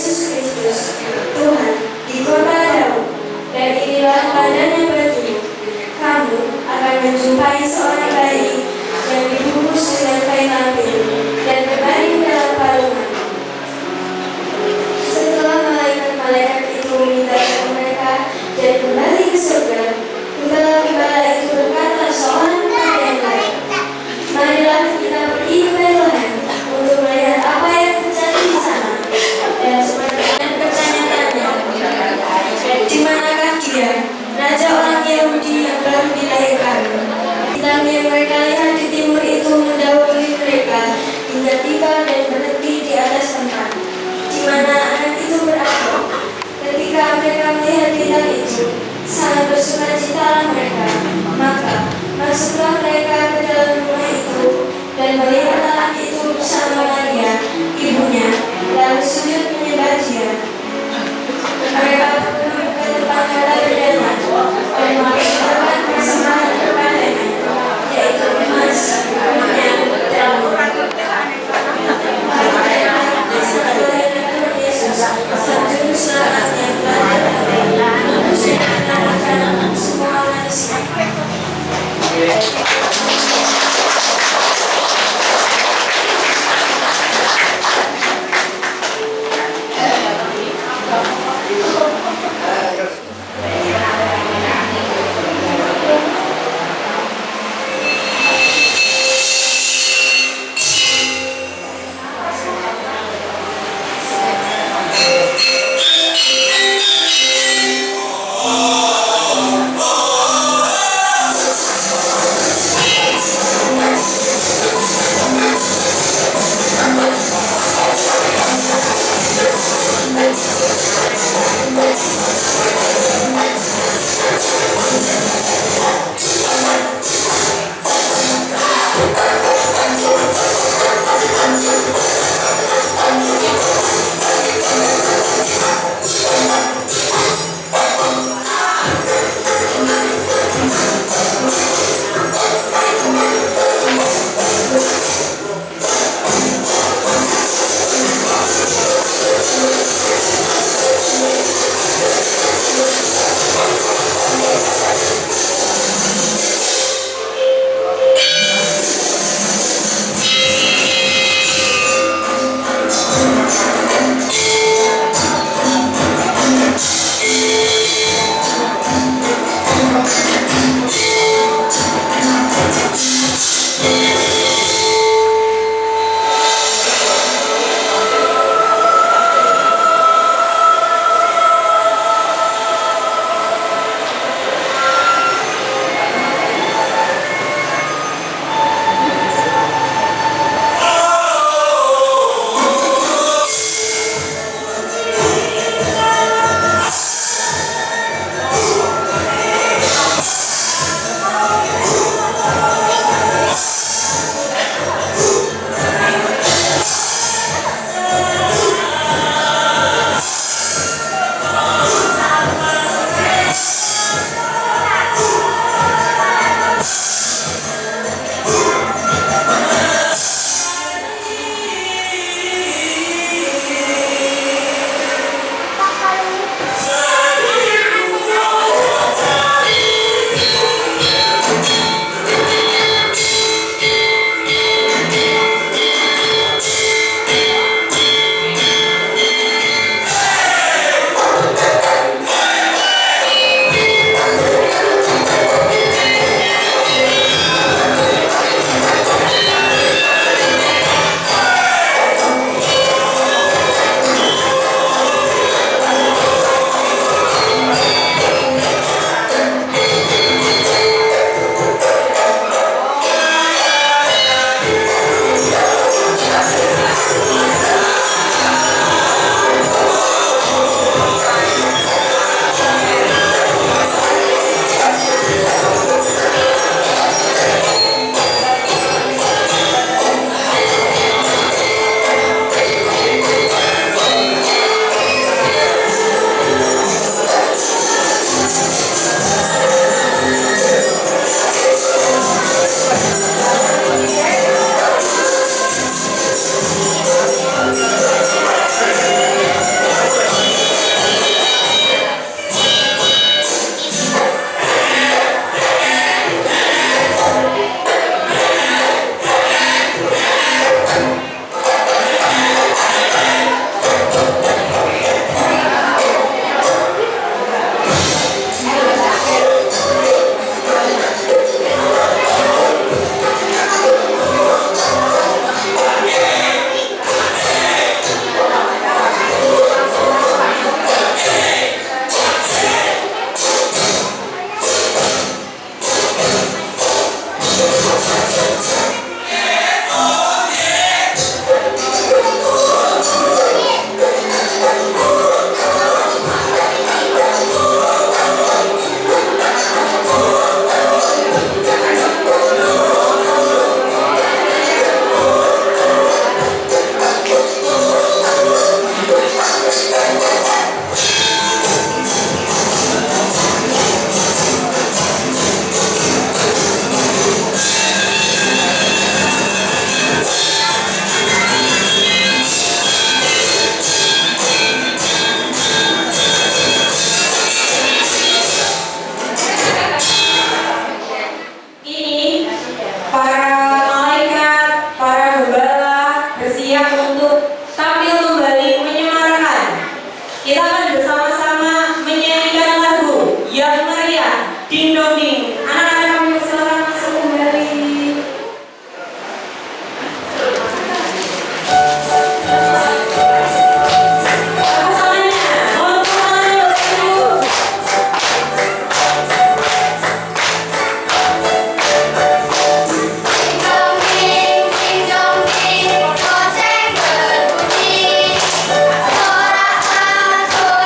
Yesus Kristus, Tuhan, di kota Daud, dan inilah tandanya bagimu. Kamu akan menjumpai seorang bayi yang dibungkus dengan kain lampin dan berbaring dalam palungan. Setelah malaikat-malaikat itu meninggalkan mereka dan kembali ke surga, gembala-gembala itu berkata seorang kepada yang lain, "Marilah kita pergi ke Bethlehem untuk melihat apa yang terjadi di sana." Dan seperti bertanya-tanya, "Di manakah dia, Raja orang Yahudi yang baru dilahirkan?" Bintang yang mereka lihat di timur itu mendahului mereka hingga tiba dan berhenti di atas tempat di mana anak itu berada. Ketika mereka melihat bintang itu, sangat bersukacitalah mereka. Maka masuklah mereka ke dalam rumah itu dan melihatlah anak itu bersama Maria, ibunya, lalu sujud menyembah dia. Mereka pun ke tetangga berjalan dan mempersembahkan persembahan kepadanya, yaitu emas, minyak, dan Yesus, Sang Juru Selamat yang telah datang untuk menyelamatkan semua manusia. Kita akan bersama-sama menyanyikan lagu yang meriah, Ding Dong Ding. Anak-anak kami silakan masuk kembali. Hãy subscribe cho kênh Ghiền Mì Gõ để không bỏ lỡ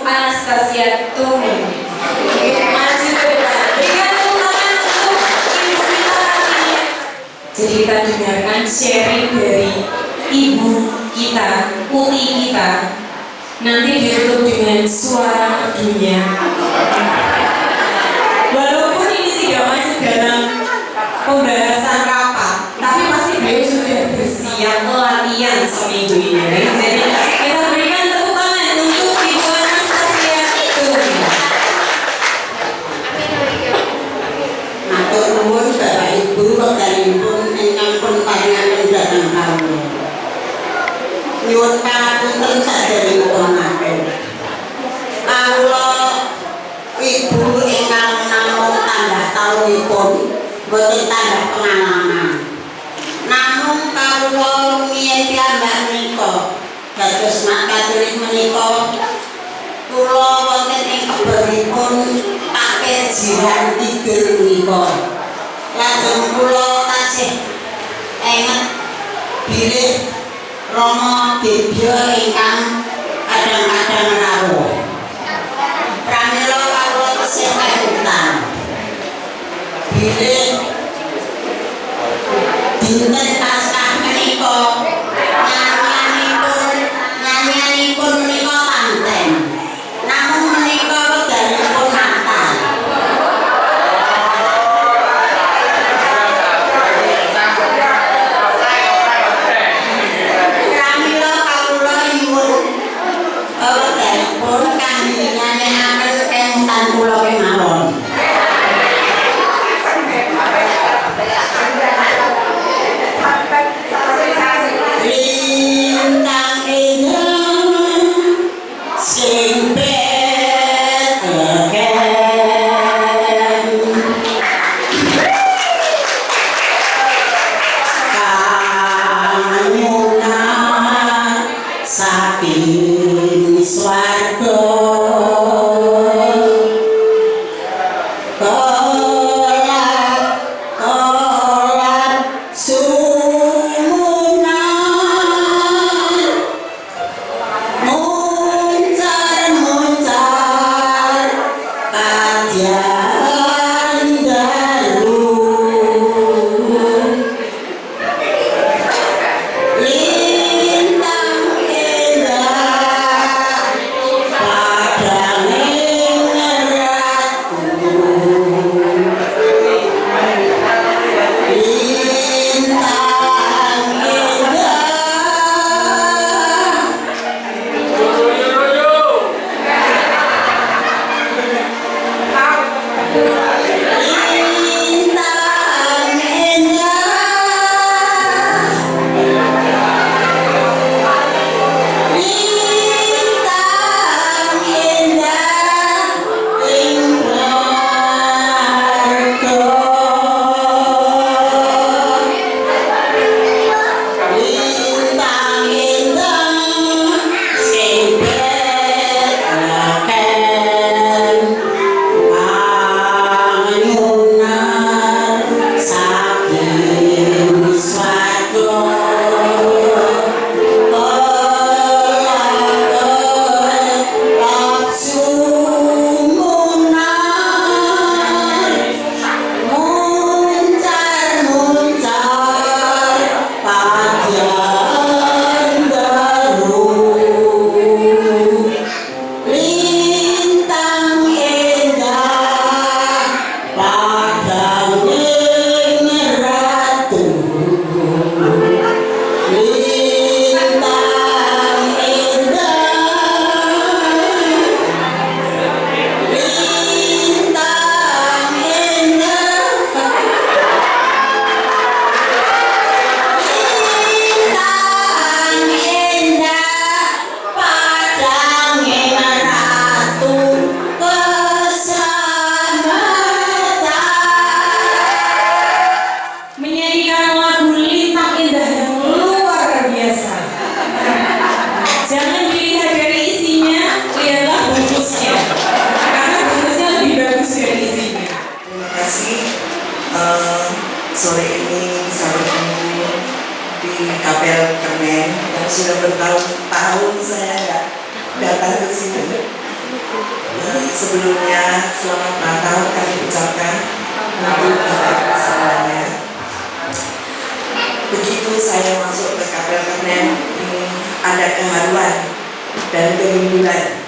Anastasia Tumi. Maju ke depan. Berikan tepuk tangan untuk ibu kita hari ini. Jadi kita dengarkan sharing dari ibu kita, putih kita. Nanti ditutup dengan suara merdunya. Walaupun ini tidak masuk dalam pembahasan rapat, tapi pasti beliau sudah bersiap latihan seminggu ini. Jadi kita berikan tepuk tangan untuk ibu Anastasia Tumi. Matur nuwun Bapak Ibu wekdalipun ingkang pun paringaken dhateng kawula. Nyuwun pangapunten saderengipun matur. Kawula Ibu ingkang namung tambah taunipun boten tambah pengalaman. Namung kawula rumiyin piyambak menika dados mak Katolik menika kula wonten ing kebonipun pakai jiran kidul menika. Lajeng kula tasih enget bilih Rama Debya ingkang kadang-kadang rawuh. Pramila kawula tasih kagungan bilih dinten Paskah menika nyanyianipun menika panten. Namun menika wekdalipun Natal. Pramila kawula nyuwun wekdalipun kangge nyanyekaken kemutan kula kemawon. Lintang indah sing saking swarga panen yang sudah bertahun-tahun saya nggak datang ke sini. Sebelumnya selamat Natal kami ucapkan untuk kita semuanya. Begitu saya masuk ke kapel panen, ada keharuan dan kerinduan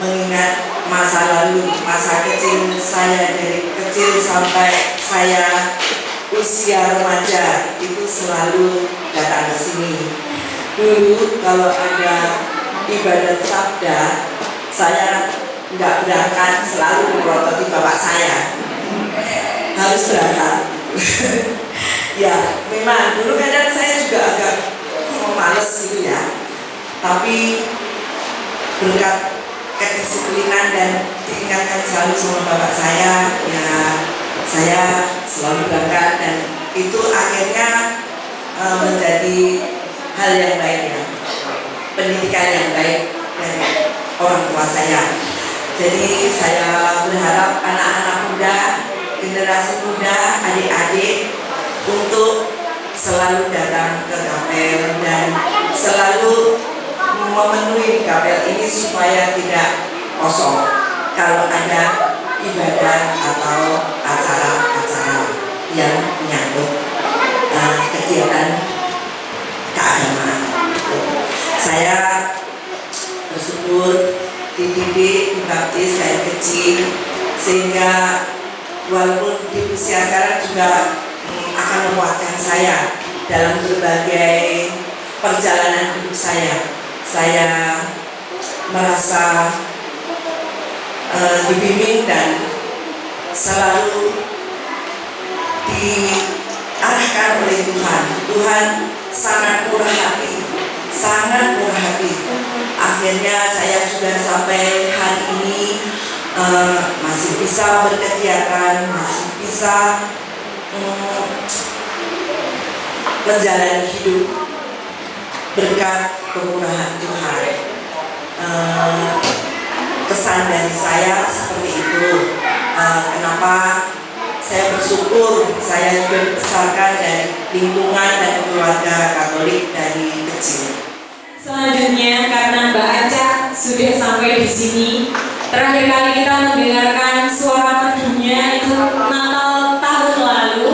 mengingat masa lalu, masa kecil saya dari kecil sampai saya usia remaja itu selalu datang ke sini. Dulu kalau ada ibadat sabda, saya nggak berangkat, selalu merototi bapak saya harus berangkat. Ya, memang dulu kadang saya juga agak males gitu ya, tapi berkat kedisiplinan dan diingatkan selalu sama bapak saya, ya saya selalu berangkat dan itu akhirnya menjadi hal yang baik ya, pendidikan yang baik dari orang tua saya. Jadi saya berharap anak-anak muda, generasi muda, adik-adik untuk selalu datang ke kapel dan selalu memenuhi kapel ini supaya tidak kosong kalau ada ibadah atau acara-acara yang menyangkut kegiatan keagamaan. Saya bersyukur dididik, dibaptis dari kecil sehingga walaupun di usia sekarang juga akan menguatkan saya dalam berbagai perjalanan hidup saya. Saya merasa dibimbing dan selalu diarahkan oleh Tuhan. Tuhan sangat murah hati, sangat murah hati. Akhirnya saya sudah sampai hari ini masih bisa berkegiatan, masih bisa menjalani hidup berkat kemurahan Tuhan. Kesan dari saya seperti itu. Kenapa saya bersyukur saya juga dibesarkan dari lingkungan dan keluarga Katolik dari kecil. Selanjutnya karena Mbak Aca sudah sampai di sini, terakhir kali kita mendengarkan suara merdunya itu Natal tahun lalu,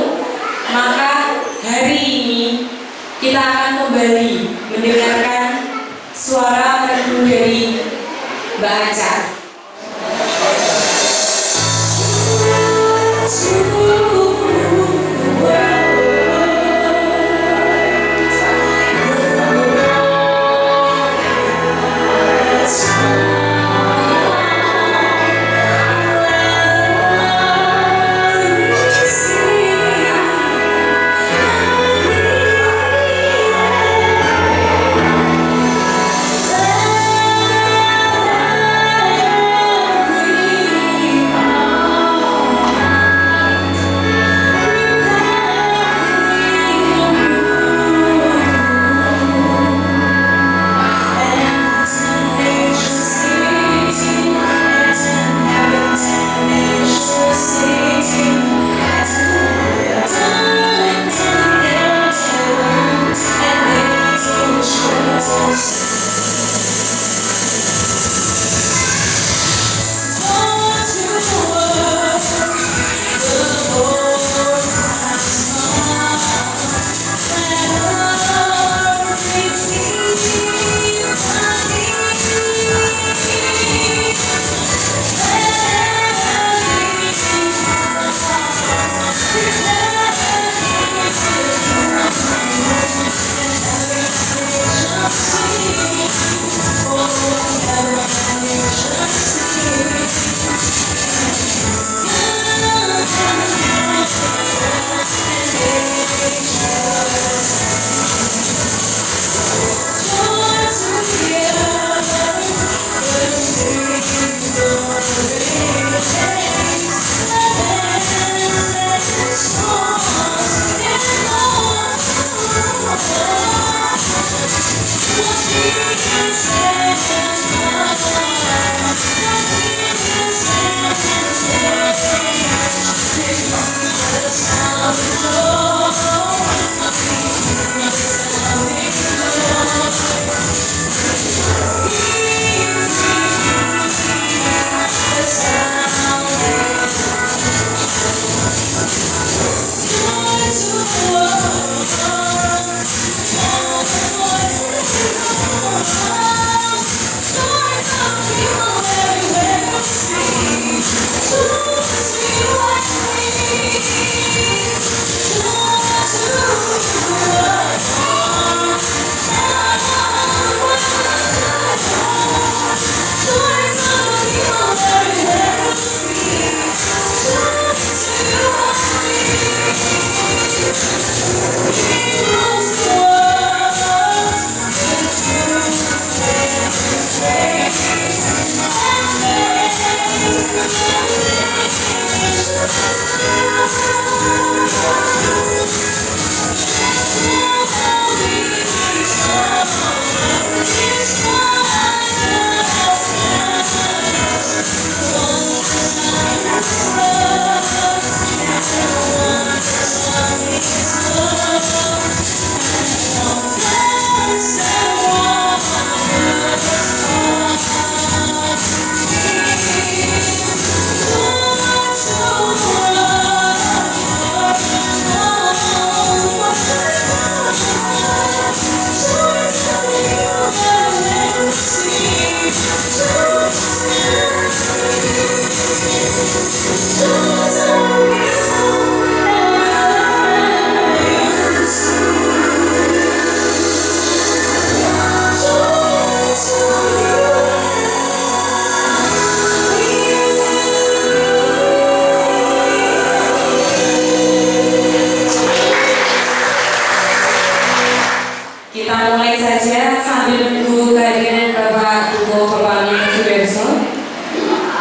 maka hari ini kita akan kembali mendengarkan suara merdu dari Mbak Aca.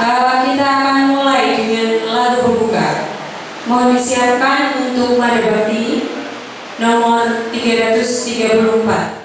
Kita akan mulai dengan lagu pembuka. Mohon disiapkan untuk nada bakti nomor 334.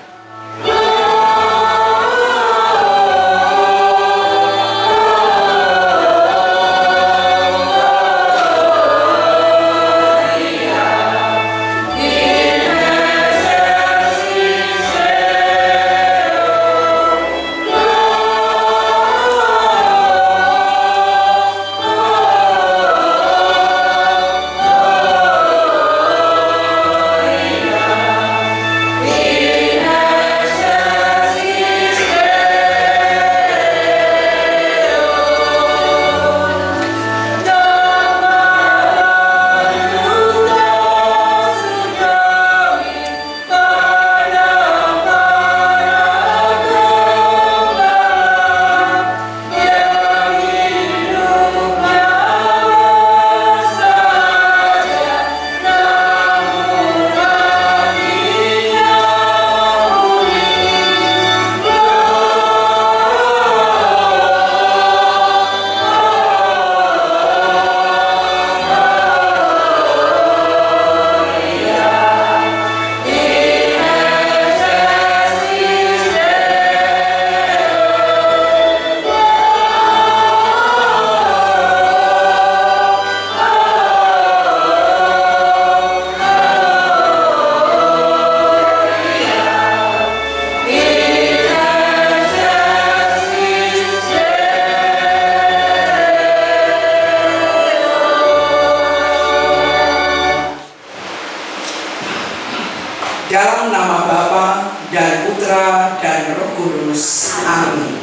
Dalam nama Bapa dan Putra dan Roh Kudus. Amin.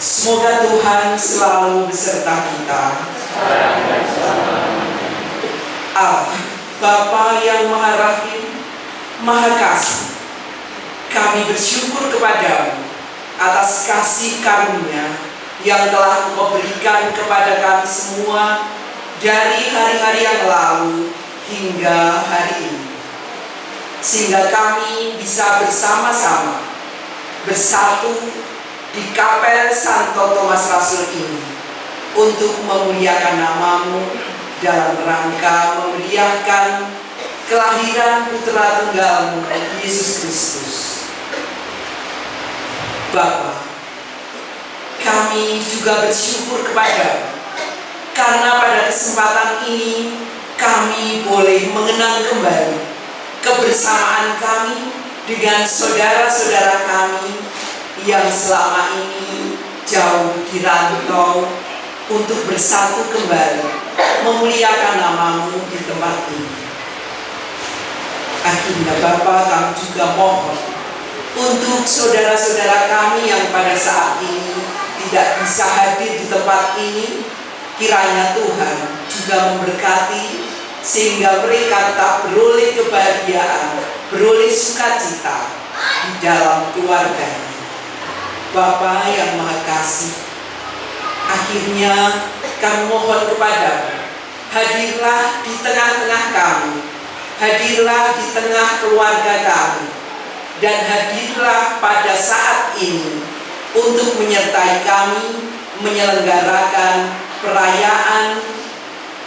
Semoga Tuhan selalu beserta kita. Allah, Bapa yang Maha Rahim, Maha Kasih, kami bersyukur kepadamu atas kasih karunia yang telah Engkau berikan kepada kami semua dari hari-hari yang lalu hingga hari ini, sehingga kami bisa bersama-sama bersatu di Kapel Santo Thomas Rasul ini untuk memuliakan nama-Mu dalam rangka memeriahkan kelahiran Putra Tunggal-Mu Yesus Kristus. Bapa, kami juga bersyukur kepada-Mu karena pada kesempatan ini kami boleh mengenang kembali kebersamaan kami dengan saudara-saudara kami yang selama ini jauh di rantau untuk bersatu kembali memuliakan nama-Mu di tempat ini. Akhirnya Bapa, kami juga mohon untuk saudara-saudara kami yang pada saat ini tidak bisa hadir di tempat ini, kiranya Tuhan juga memberkati sehingga mereka tetap beroleh kebahagiaan, beroleh sukacita di dalam keluarganya. Bapa yang Maha Kasih, akhirnya kami mohon kepada-Mu, hadirlah di tengah-tengah kami, hadirlah di tengah keluarga kami, dan hadirlah pada saat ini untuk menyertai kami menyelenggarakan perayaan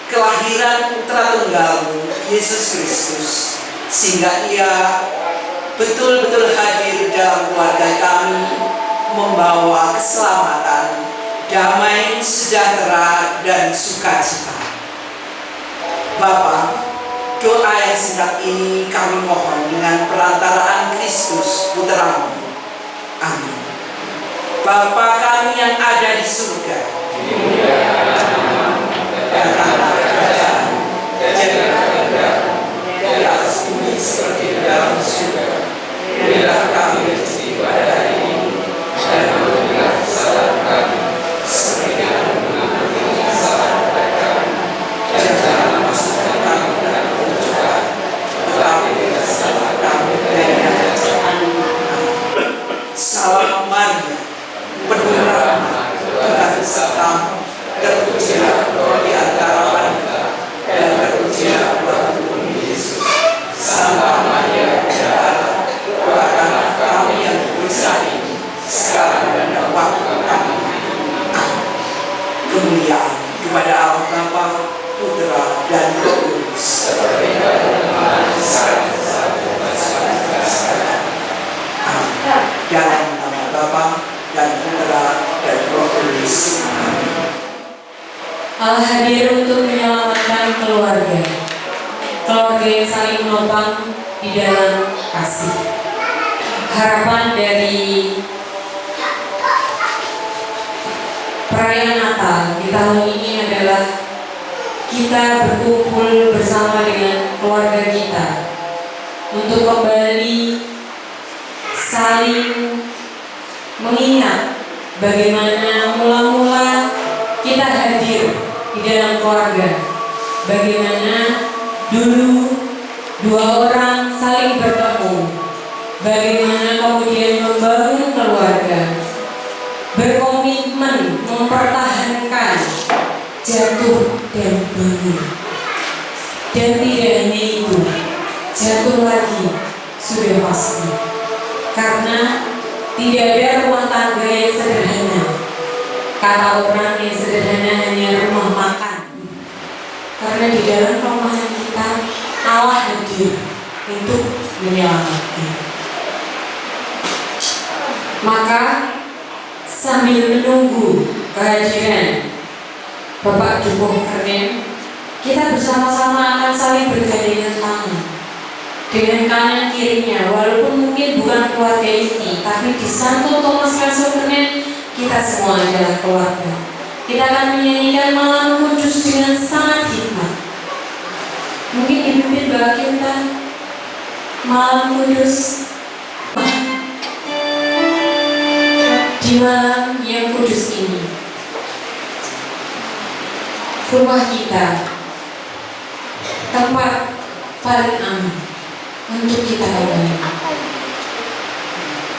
kelahiran Putra Tunggal-Mu Yesus Kristus, sehingga Ia betul-betul hadir dalam keluarga kami, membawa keselamatan, damai, sejahtera, dan sukacita. Bapa, doa yang singkat ini kami mohon dengan perantaraan Kristus Putra-Mu. Amin. Bapa kami yang ada di surga, datanglah kerajaan-Mu, jadilah kehendak-Mu di atas bumi seperti di dalam surga. Berilah kami rezeki pada hari ini, dan ampunilah kesalahan kami, seperti kami mengampuni kesalahan mereka. Dan janganlah masukkan kami ke dalam pencobaan, tetapi bebaskanlah kami dari yang jahat. Salam Maria, penuh rahmat, Tuhan besertamu. Terpujilah Engkau di antara wanita, dan terpujilah buah tubuhmu Yesus. Santa Maria, Bunda Allah, doakanlah kami yang berdosa ini, sekarang dan waktu kami mati. Amin. kemuliaan kepada Allah Bapa, Putra, dan Roh Kudus. Dalam nama Bapa dan Putra dan Roh Kudus. Allah hadir untuk menyelamatkan keluarga yang saling menopang di dalam kasih. Harapan dari perayaan Natal di tahun ini adalah kita berkumpul bersama dengan keluarga kita untuk kembali saling mengingat bagaimana mula-mula kita hadir di dalam keluarga, bagaimana dulu dua orang saling bertemu, bagaimana kemudian membangun keluarga, berkomitmen mempertahankan jatuh dan bangun, dan tidak hanya itu, jatuh lagi sudah pasti, karena tidak ada rumah tangga yang sederhana. Kata orang yang sederhana hanya rumah makan, karena di dalam rumahan kita Allah hadir untuk menyelamatkan. Maka sambil menunggu kehadiran Bapak Dukuh Kernen, kita bersama-sama akan saling bergandengan tangan dengan kanan kirinya, walaupun mungkin bukan keluarga ini, tapi di Santo Thomas Rasul Kernen kita semua adalah keluarga. Kita akan menyanyikan Malam Kudus dengan sangat hikmat. Mungkin dipimpin Mbak kita Malam Kudus. Di malam yang kudus ini, rumah kita tempat paling aman untuk kita kembali.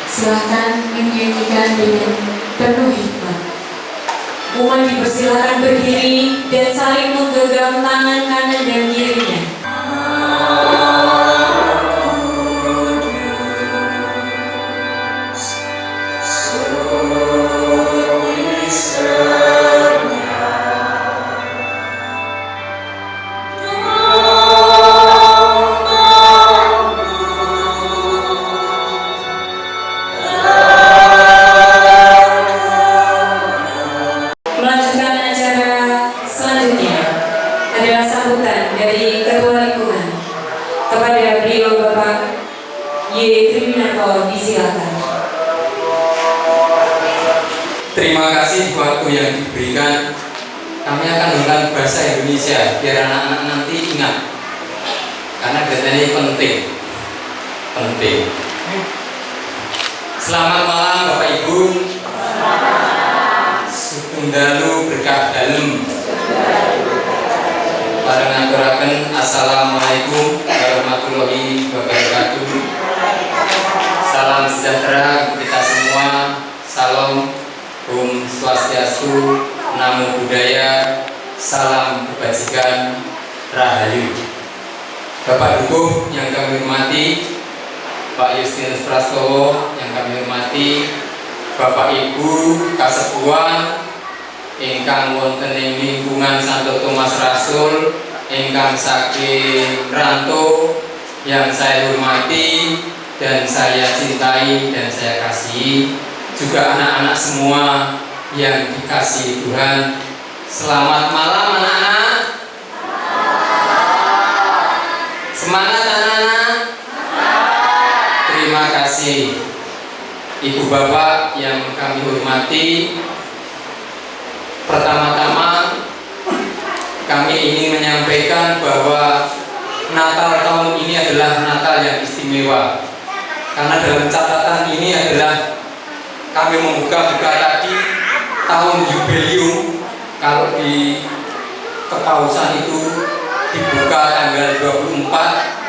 Silahkan menyanyikan dengan penuh hikmat. Umat dipersilakan berdiri dan saling menggenggam tangan kanan dan kirinya. Terima kasih waktu yang diberikan. Kami akan menggunakan bahasa Indonesia biar anak-anak nanti ingat, karena data ini penting. Selamat malam Bapak Ibu. Sugeng dalu berkah dalem. Parengaturaken Assalamualaikum warahmatullahi wabarakatuh. Salam sejahtera kita semua. Salam Om Swastiastu, Namo Buddhaya, salam kebajikan, Rahayu. Bapak Dukuh yang kami hormati, Pak Justinus Prastowo yang kami hormati, Bapak Ibu kasepuhan ingkang wonten ing lingkungan Santo Thomas Rasul ingkang saking Ranto yang saya hormati dan saya cintai dan saya kasihi, juga anak-anak semua yang dikasihi Tuhan. Selamat malam anak-anak. Semangat anak-anak. Terima kasih Ibu Bapak yang kami hormati. Pertama-tama kami ingin menyampaikan bahwa Natal tahun ini adalah Natal yang istimewa, karena dalam catatan ini adalah kami membuka tadi tahun jubileum. Kalau di kepausan itu dibuka tanggal 24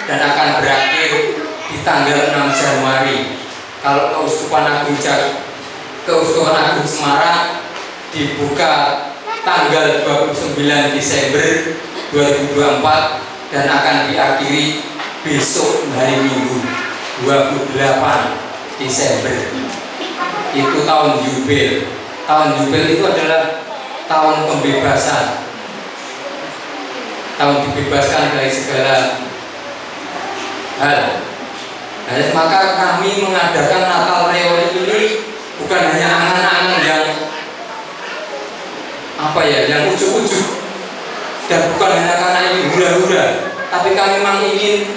dan akan berakhir di tanggal 6 Januari. Kalau Keuskupan Agung Semarang dibuka tanggal 29 Desember 2024 dan akan diakhiri besok hari Minggu 28 Desember. Itu tahun jubil. Tahun jubil itu adalah tahun pembebasan, tahun dibebaskan dari segala hal. Nah, maka kami mengadakan Natal Reuni ini bukan hanya angan-angan yang yang ujuk-ujuk, dan bukan hanya karena ini hura-hura, tapi kami memang ingin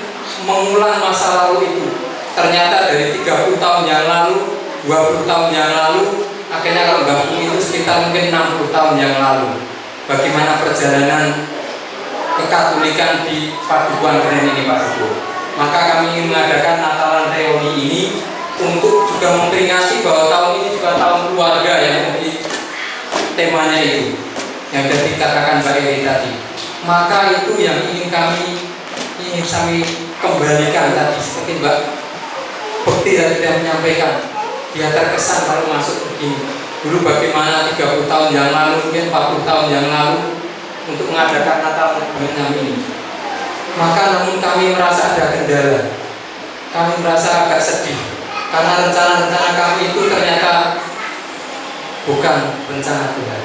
mengulang masa lalu itu. Ternyata dari 30 tahun yang lalu, 20 tahun yang lalu, akhirnya kalau gabung itu sekitar mungkin 60 tahun yang lalu. Bagaimana perjalanan kekatolikan di Padukuhan Keren ini, Pak Ibu. Maka kami ingin mengadakan Natalan Reuni ini untuk juga memperingati bahwa tahun ini juga tahun keluarga yang menjadi temanya itu, yang sudah dikatakan Mbak Eri tadi. Maka itu yang ingin kami kembalikan tadi, seperti Mbak Bekti tadi sudah menyampaikan. Dia terkesan kalau masuk begini. Dulu bagaimana 30 tahun yang lalu, mungkin 40 tahun yang lalu untuk mengadakan Natal dengan ini. Maka namun kami merasa ada kendala. Kami merasa agak sedih karena rencana-rencana kami itu ternyata bukan rencana Tuhan.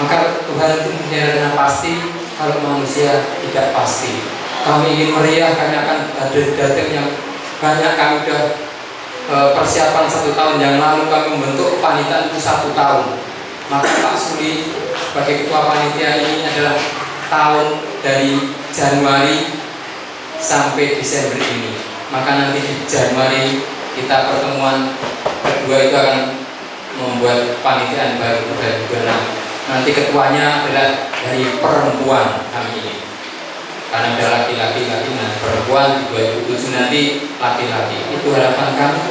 Maka Tuhan itu punya rencana pasti, kalau manusia tidak pasti. Kami ingin meriah, kami akan ada datang yang banyak. Kami sudah persiapan 1 tahun yang lalu, kami membentuk panitia itu 1 tahun. Maka Pak Suli sebagai ketua panitia ini adalah tahun dari Januari sampai Desember ini. Maka nanti di Januari kita pertemuan kedua itu akan membuat panitiaan baru dan juga nanti ketuanya adalah dari perempuan kami ini. Karena ada laki-laki, perempuan di 2007 nanti laki-laki. Itu harapan kami.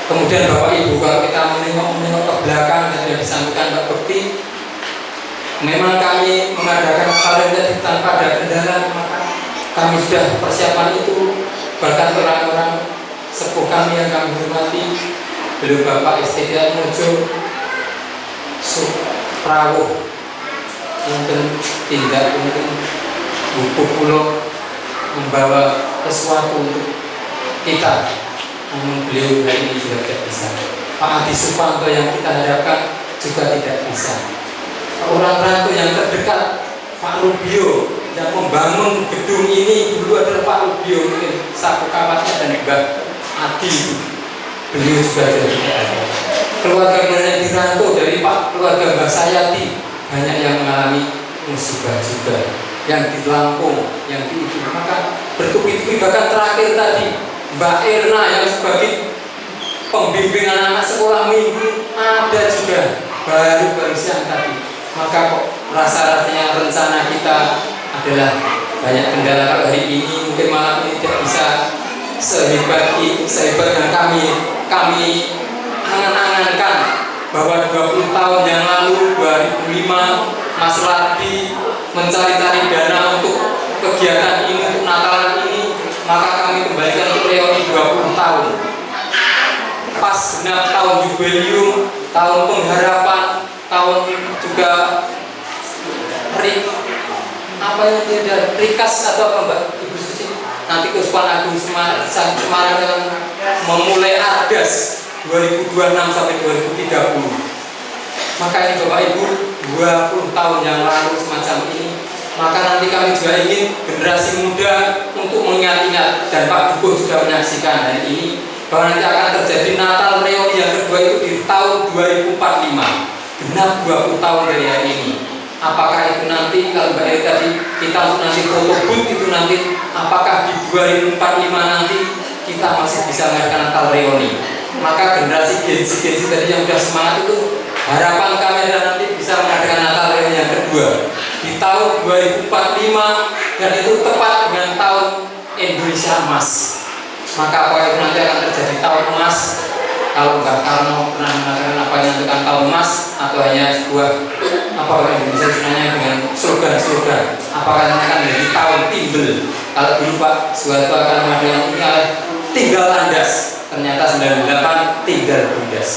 Kemudian Bapak Ibu, kalau kita menengok ke belakang dan sudah disampaikan Mbak Bekti, memang kami mengadakan kalian tadi tanpa ada kendala. Maka kami sudah persiapan itu, bahkan orang-orang sepuh kami yang kami hormati, belum Bapak STDA Mojo Suprawuh, mungkin tindak mungkin buku pulau membawa sesuatu untuk kita, namun beliau hari ini juga tidak bisa. Pak Adi Supanto yang kita harapkan juga tidak bisa. Orang rantau yang terdekat, Pak Rubio yang membangun gedung ini dulu adalah Pak Rubio, mungkin sapu kawatnya dan Mbak Adi, beliau juga tidak ada. Keluarga yang di rantau dari Pak keluarga Mbak Sayati banyak yang mengalami musibah juga, yang di Lampung, yang di itu. Maka bertubi-tubi, bahkan terakhir tadi Mbak Erna yang sebagai pembimbing anak-anak sekolah minggu ada juga baru siang tadi. Maka kok rasa-rasanya rencana kita adalah banyak kendala. Kalau hari ini mungkin malam ini tidak bisa sehebat yang kami angan-angankan, bahwa 20 tahun yang lalu 2005 Mas Radi mencari-cari dana untuk kegiatan ini, untuk Natalan ini. Maka kami kembalikan untuk reuni 20 tahun. Pas genap tahun jubileum, tahun pengharapan, tahun juga rikas atau apa Mbak Ibu Susi, nanti Kuspan Agung Semarang yang memulai Argas 2026 sampai 2030. Maka ini Bapak Ibu 20 tahun yang lalu semacam ini. Maka nanti kami juga ingin generasi muda untuk mengingat-ingat, dan Pak Dukuh juga menyaksikan hari ini, bahwa nanti akan terjadi Natal Reuni yang kedua itu di tahun 2045, genap 20 tahun dari hari ini. Apakah itu nanti, kalau Mbak Eri tadi kita untuk nanti foto booth itu nanti, apakah di 2045 nanti kita masih bisa mengadakan Natal Reuni? Maka generasi Gen Z tadi yang sudah semangat itu, harapan kami adalah nanti bisa mengadakan Natal Reuni yang kedua di tahun 2045, dan itu tepat dengan tahun Indonesia Emas. Maka apakah itu nanti akan terjadi tahun emas? Kalau enggak, Karno pernah mengatakan apa yang nantikan tahun emas, atau hanya sebuah Indonesia sebenarnya dengan slogan-slogan, apakah nanti akan menjadi tahun timbel? Kalau dulu Pak Soeharto akan mengatakan ini tinggal landas, ternyata 98 tinggal bundas.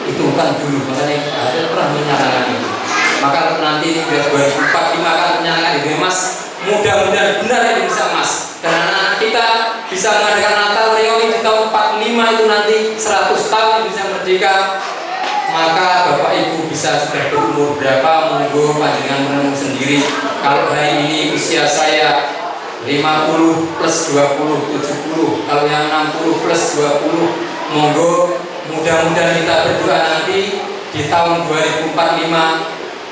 Itu kan dulu, makanya ada pernah menyatakan itu. Maka nanti 2045 akan menyatakan ini emas. Mudah-mudahan benar Indonesia emas, dan anak kita bisa mengadakan Natal Reuni di tahun 45 itu nanti 100 tahun Indonesia merdeka. Maka Bapak Ibu bisa sudah berumur berapa, monggo panjenengan menenun sendiri. Kalau hari ini usia saya 50 plus 20, 70. Kalau yang 60 plus 20, monggo mudah-mudahan kita berdoa nanti di tahun 2045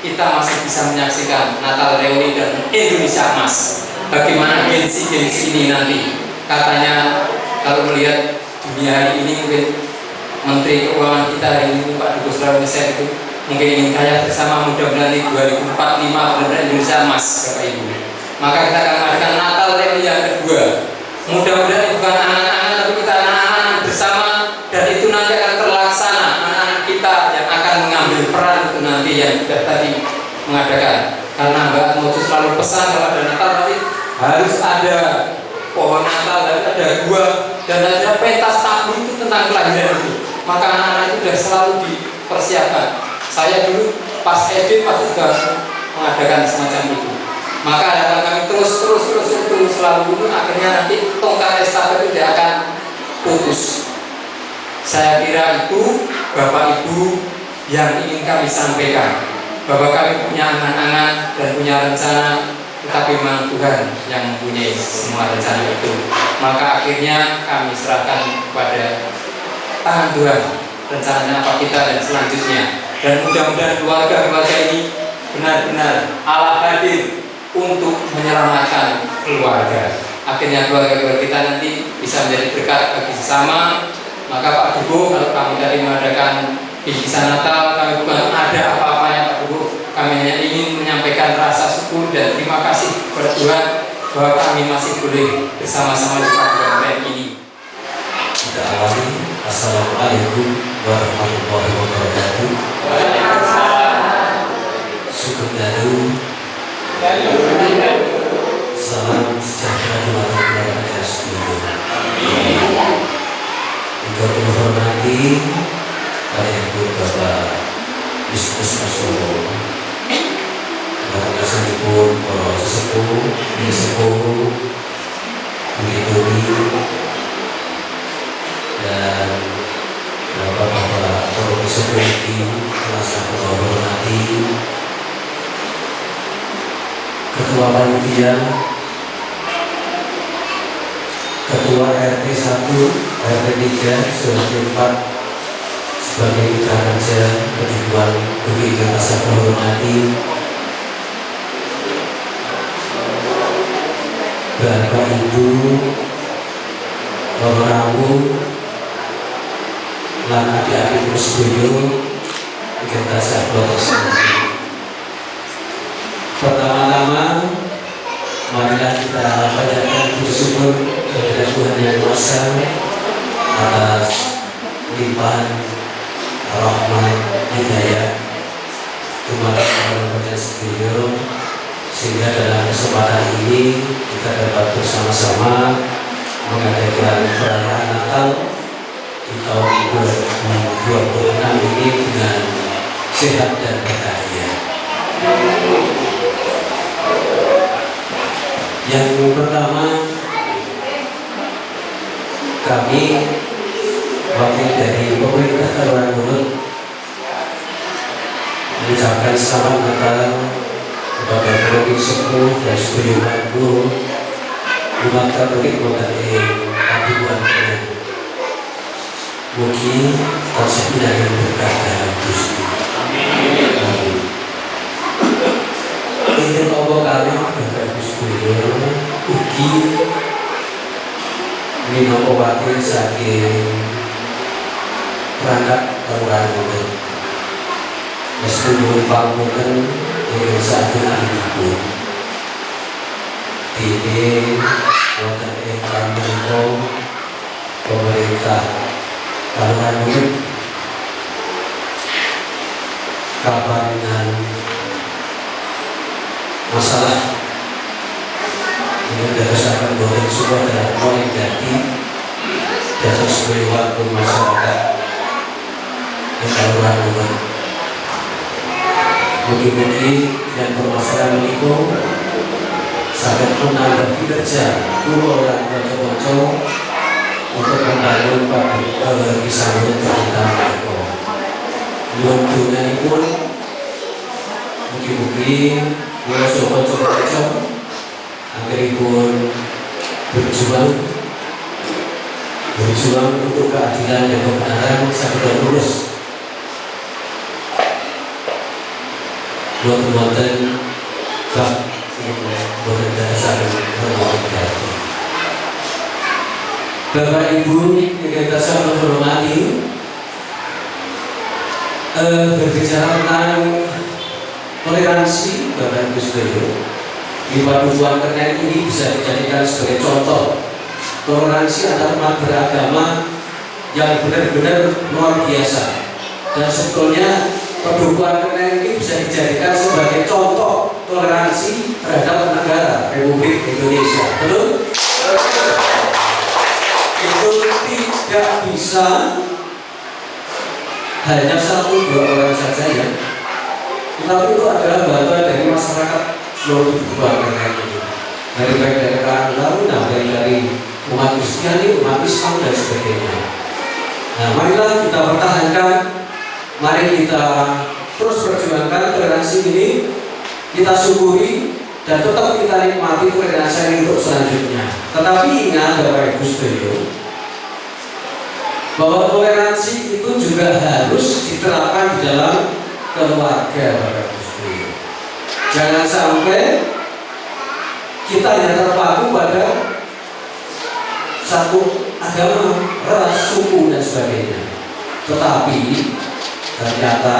kita masih bisa menyaksikan Natal Reuni dan Indonesia Emas. Bagaimana gensi-gensi ini nanti? Katanya kalau melihat dunia hari ini, mungkin Menteri Keuangan kita hari ini Pak Dukus Rawinesa itu mungkin ingin kaya bersama, mudah-mudahan di 2045 benar-benar Indonesia Emas, Bapak Ibu. Maka kita akan mengadakan Natal Reuni yang kedua. Mudah-mudahan bukan angan-angan, tapi kita angan-angan bersama, dan itu nanti akan terlaksana. Anak-anak kita yang akan mengambil peran itu nanti yang sudah tadi mengadakan. Karena Mbak Mojo selalu pesan kalau ada Natal nanti harus ada pohon Natal, harus ada gua, dan ada pentas tabu itu tentang kelahiran itu. Maka anak-anak itu sudah selalu dipersiapkan. Saya dulu pas SD pasti juga mengadakan semacam itu. Maka harapan kami terus selalu itu, akhirnya nanti tongkat estafet itu tidak akan putus. Saya kira itu Bapak Ibu yang ingin kami sampaikan, bahwa kami punya angan-angan dan punya rencana, tetapi memang Tuhan yang mempunyai semua rencana itu. Maka akhirnya kami serahkan kepada tangan Tuhan rencananya apa kita dan selanjutnya. Dan mudah-mudahan keluarga-keluarga ini benar-benar Allah hadir untuk menyelamatkan keluarga. Akhirnya keluarga-keluarga kita nanti bisa menjadi berkat bagi sesama. Maka Pak Dukuh, kalau kami tadi mengadakan bingkisan Natal, kami bukan ada apa-apanya Pak Dukuh. Kami hanya ingin menyampaikan rasa syukur dan terima kasih kepada Tuhan bahwa kami masih boleh bersama-sama di program ini. Kita awali. Assalamualaikum warahmatullahi wabarakatuh. Syukur dalu. Salam sejahtera kepada kita semua. Juga menghormati Pak Ibu Bapak Bisnis Masowo, Bapak Sesepuh, para sesepuh, sesepuh, Biduri, dan Bapak-bapak Profesor Wiki, kelas aku hormati, Ketua Panitia, Ketua RT 1, RT 3, sebagai 4, sebagai mitra kerja kehidupan begitu rasa menghormati, Bapak Ibu, para tamu, lan adik-adik Musboyo, kita sahabat tersebut. Pertama-tama, marilah kita panjatkan bersyukur kepada Tuhan Yang Maha Esa atas limpahan rahmat hidayah kepada para Musboyo, sehingga dalam kesempatan ini kita dapat bersama-sama mengadakan perayaan Natal di tahun 2026 ini dengan sehat dan bahagia. Yang pertama, kami wakil dari pemerintah Kabupaten Garut mengucapkan selamat Natal kepada Provinsi Sepuh dan Sepuh Guru umat Katolik mengenai aduan dan mugi tasih yang berkah dalam Gusti. Amin. Ini Allah kami Bapak Gusti ugi minangka wakil saking perangkat Kabupaten Garut. Meskipun pangapunten ingkang saking ahipun dene wonten ingkang menika pemerintah Kabupaten Garut kaparingan masalah ini dadosaken boten suka dalam poin ganti dados sebagai waktu masyarakat yang Kabupaten Garut. Mugi-mugi dan permasalahan itu sangat menambah kinerja kula lan kanca-kanca untuk membangun kisah kita menika. Nyuwun dunganipun Mugi-mugi kula coba anggenipun berjuang untuk keadilan dan kebenaran saged lurus. Buat-buatan bab boten dasar hormati. Bapak Ibu yang saya menghormati, berbicara tentang toleransi, Bapak Ibu sekalian, di Paduan Keren ini bisa dijadikan sebagai contoh toleransi antar umat beragama yang benar-benar luar biasa. Dan sebetulnya Paduan Keren ini bisa dijadikan sebagai contoh toleransi terhadap negara Republik Indonesia. Betul? Itu tidak bisa hanya 1-2 orang saja ya, tetapi itu adalah bantuan dari masyarakat seluruh Paduan Keren ini, dari baik dari orang lalu, dari umat Kristiani, umat Islam dan sebagainya. Nah, marilah kita pertahankan, mari kita terus perjuangkan toleransi ini, kita syukuri dan tetap kita nikmati toleransi ini untuk selanjutnya. Tetapi ingat Bapak Ibu sekalian, bahwa toleransi itu juga harus diterapkan di dalam keluarga, Bapak Ibu sekalian. Jangan sampai kita hanya terpaku pada satu agama, ras, suku dan sebagainya. Tetapi ternyata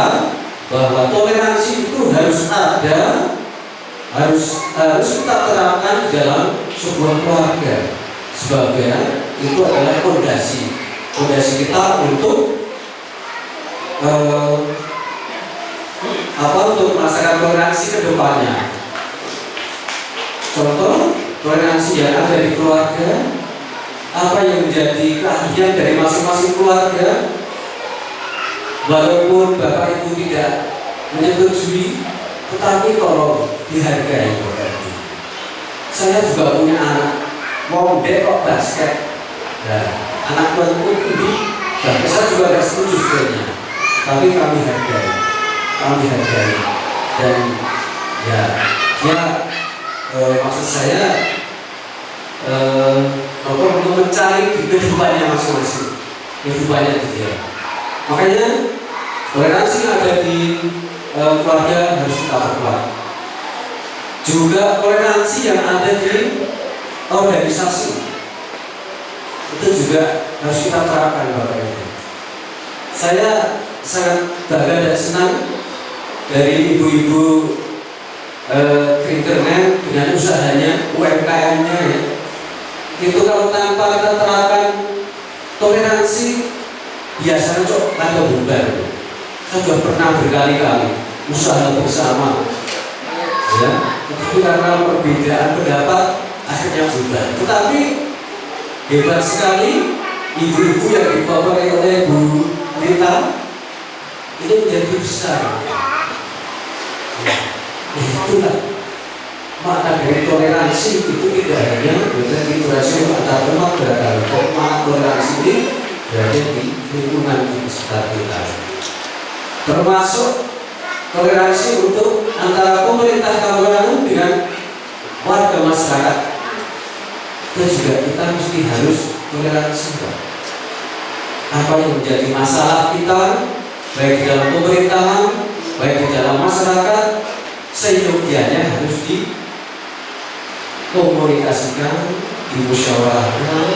bahwa toleransi itu harus ada, harus kita terapkan dalam sebuah keluarga, sebagai itu adalah fondasi kita untuk untuk melaksanakan toleransi ke depannya. Contoh toleransi yang ada di keluarga, apa yang menjadi keahlian dari masing-masing keluarga, walaupun Bapak Ibu tidak menyetujui, tetapi tolong dihargai. Saya juga punya anak, mau kok basket, nah, anak tuanku ini, dan saya juga tidak setuju sebenarnya, tapi kami hargai, dan ya dia maksud saya untuk mencari di kehidupannya masing-masing, kehidupannya dia. Makanya toleransi yang ada di keluarga harus kita perkuat. Juga toleransi yang ada di organisasi itu juga harus kita terapkan, Bapak Ibu. Saya sangat bangga dan senang dari ibu-ibu Kerinkernen dengan usahanya, UMKM-nya ya. Itu kalau tanpa kita terapkan toleransi, biasanya kok ada bubar. Saya sudah pernah berkali-kali usaha bersama, ya, tetapi karena perbedaan pendapat akhirnya bubar. Tetapi hebat sekali ibu-ibu yang dibawa oleh Bu Rita ini menjadi besar. Itulah makna dari toleransi, itu tidak hanya toleransi antar umat beragama, toleransi ini berada di lingkungan di sekitar kita, termasuk toleransi untuk antara pemerintah kabupaten dengan warga masyarakat. Itu juga kita mesti harus toleransi. Apa yang menjadi masalah kita, baik di dalam pemerintahan, baik di dalam masyarakat, seyogianya harus dikomunikasikan, dimusyawarahkan,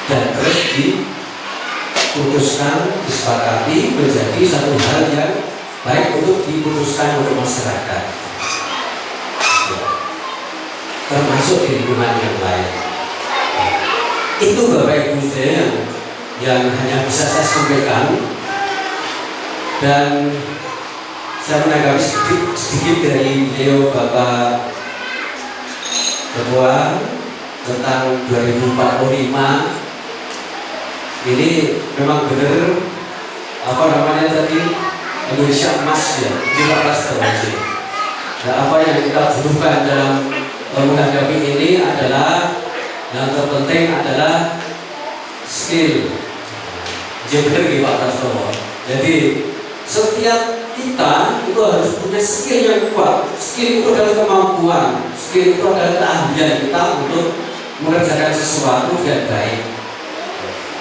dan terus diputuskan, disepakati menjadi satu hal yang baik untuk diputuskan oleh masyarakat, termasuk di lingkungan yang lain. Itu Bapak Ibu yang hanya bisa saya sampaikan, dan saya menanggapi sedikit dari beliau Bapak Ketua tentang 2045. Ini memang benar apa namanya tadi, Indonesia emas ya, 15 tahun. Nah, apa yang kita butuhkan dalam menghadapi ini adalah, yang terpenting adalah skill. Jadi benar Pak Prastowo. Jadi setiap kita itu harus punya skill yang kuat. Skill itu adalah kemampuan, skill itu adalah keahlian kita untuk mengerjakan sesuatu dengan baik.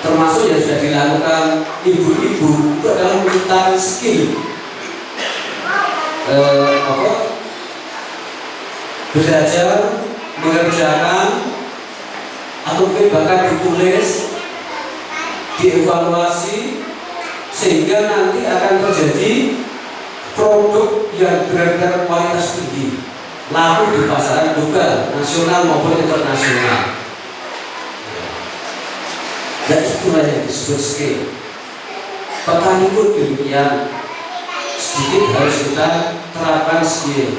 Termasuk yang sudah dilakukan ibu-ibu itu adalah menciptakan skill belajar, mengerjakan, atau mungkin bahkan ditulis, dievaluasi, sehingga nanti akan terjadi produk yang benar-benar kualitas tinggi, laku di pasaran global, nasional maupun internasional. Dan itulah yang disebut skill. Petani pun demikian, sedikit harus kita terapkan skill.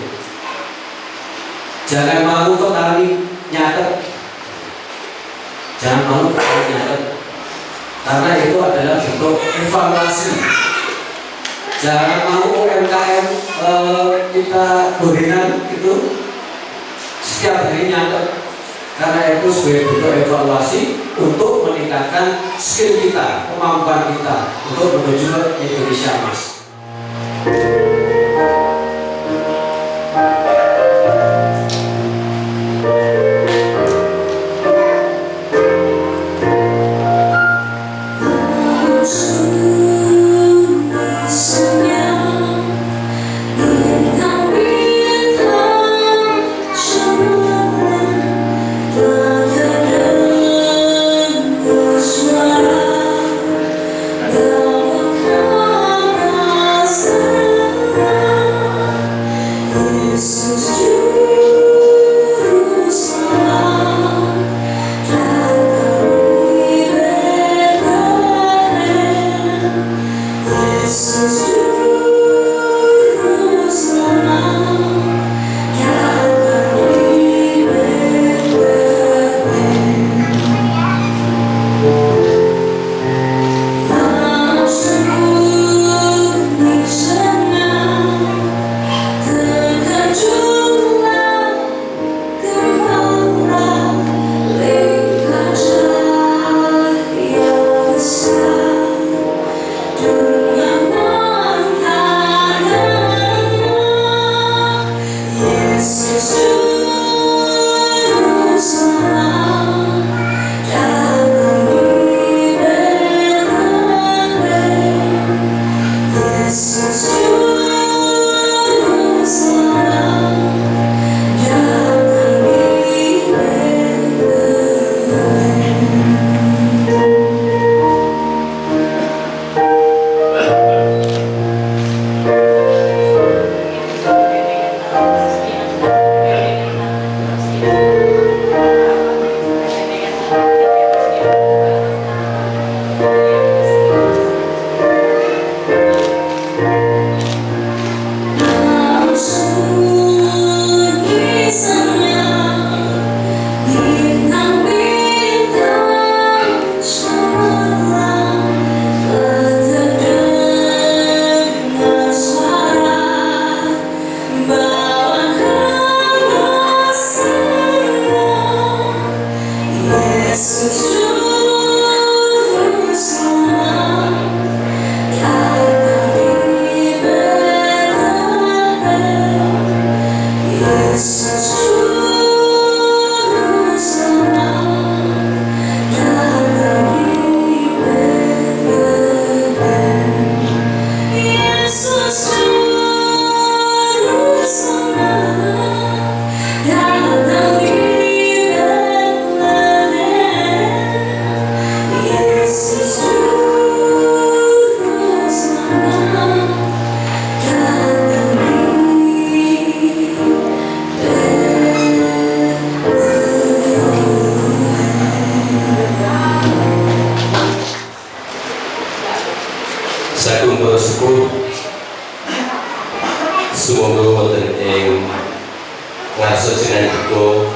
Jangan malu petani nyatet, jangan malu petani nyatet, karena itu adalah bentuk evaluasi. Jangan malu UMKM kita gorengan itu setiap hari nyatet, karena itu sebagai bentuk evaluasi untuk meningkatkan skill kita, kemampuan kita untuk menuju Indonesia Emas. Sagung bersyukur semoga wonten ing ngarsa sinandika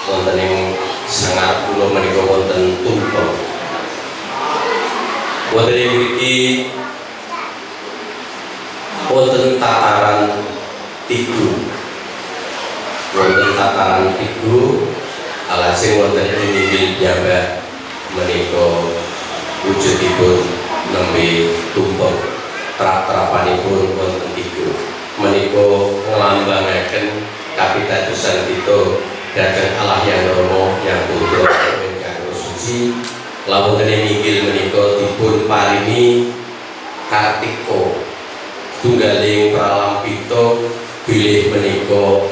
wonten ing sangar kula menika wonten tumpeng. Wonten ing mriki wonten tataran tiga. Wonten tataran tiga alasing wonten ing inggil jambak menika wujudipun nembe tumpeng. trap-trapanipun wonten 3 menika nglambangaken kapitadosan kita dhateng Allah yang Rama yang Putra ingkang suci. Lawuh dene inggil menika dipun paringi kartika tunggaling pralampita bilih menika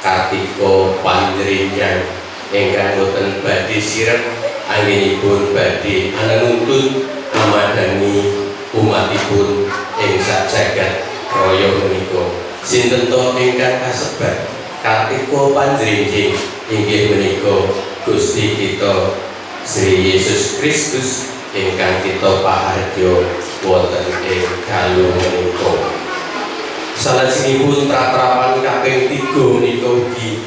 kartika panjenengan ingkang boten badhe sirep anggenipun badhe anuntun amadani umatipun ing sak jagat raya menika. Sinten to ingkang kasebat kartika panjenengan inggih menika Gusti kita Sri Yesus Kristus ingkang kita pahargya wonten ing dalu menika. Salajengipun pratrapan kaping 3 menika ugi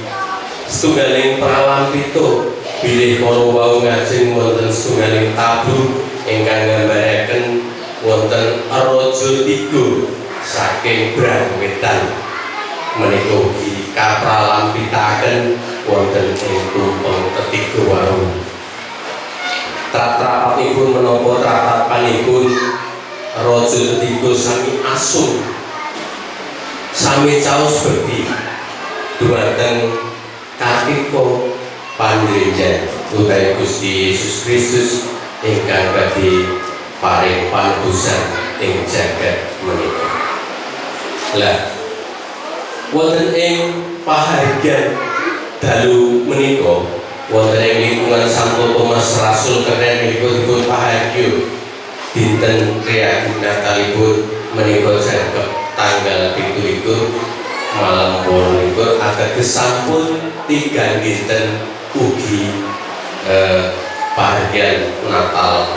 setunggaling pralampita bilih para wau ngajeng wonten setunggaling tabuh ingkang nggambaraken wonten raja 3 saking Brang Wetan menika ugi kapralampitaken wonten ing tumpeng ketiga wau. Trap-trapanipun menapa trapanipun raja 3 sami asung sami caos bekti dumateng kartika panjenengan utawi Gusti Yesus Kristus ingkang badhe paring panebusan ing jagat menika. Lah wonten ing pahargyan dalu menika wonten ing lingkungan Santo Thomas Rasul keren menika dipun pahargya dinten Triaguna kalipun menika jangkep tanggal 17 malam 28 ateges sampun 3 dinten ugi pahargyan Natal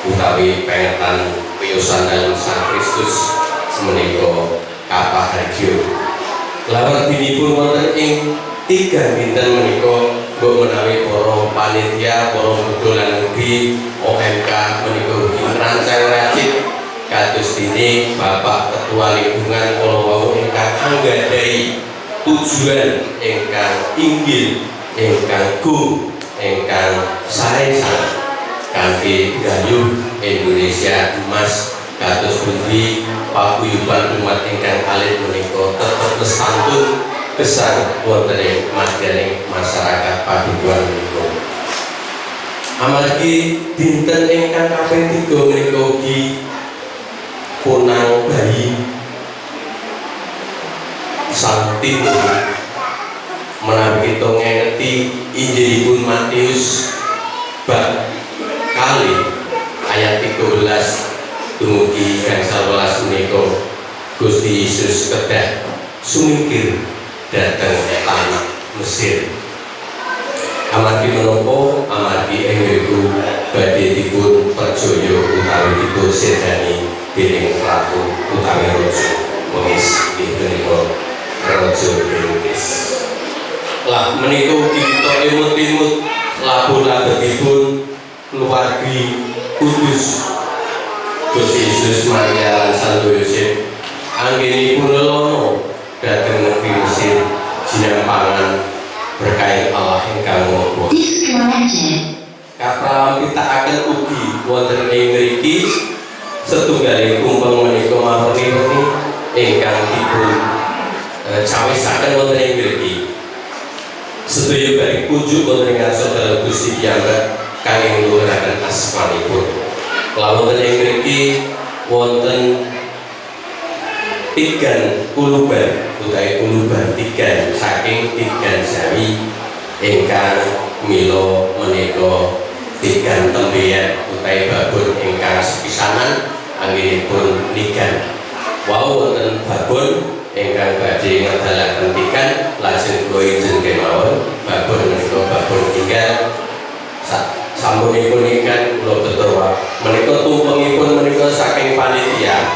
utawi pengetan wiyosan dalem Sang Kristus semenika kapahargya. Lawat dinipun wonten ing 3 dinten menika mbok menawi para panitia, para muda lan ugi OMK menika ugi ngrancang racik kados dene Bapak Ketua Lingkungan kala wau ingkang anggadhahi tujuan ingkang inggil, ingkang go, ingkang sae sanget kanthi gayuh Indonesia Emas kados pundi paguyuban umat ingkang alit menika tetep lestantun gesang wonten ing madyaning masyarakat padukuhan menika. Amargi dinten ingkang kaping 3 menika ugi punang bayi Sang Tito menawi kita ngengeti Injilipun Matius bab kali ayat 13 dumugi gangsal 11 menika Gusti Yesus kedah sumingkir dhateng tanah Mesir. Amargi menapa amargi enggelku badhe dipun perjaya utawi dipun sedani dening ratu utawi raja Wengis inggih menika raja Herodes. Lah menika ugi kita imut-imut labur-laburipun keluargi kudus Gusti Yesus Maria lan Santo Yosef anggenipun lelono dhateng negeri Mesir jinampangan berkah Allah ingkang maha. Kapralampitakaken ugi wonten ing mriki setunggaling tumpeng menika mahoni ingkang dipun cawisaken wonten ing mriki. Sedaya bari kunjuk wonten ing ngarsa dalem Gusti piyambak kangge ngluraken asmanipun. Lawuh ing mriki wonten tigan kuluban utawi kuluban tigan saking tigan Jawi ingkang mila menika tigan tembeyan utawi babon ingkang sepisanan anggenipun nigan. Wau wonten babon ingkang badhe ngedalaken tigan lajeng kula ijen kemawon babon menika babon tinggal samunipun nigan kula betul menika tumpengipun menika saking panitia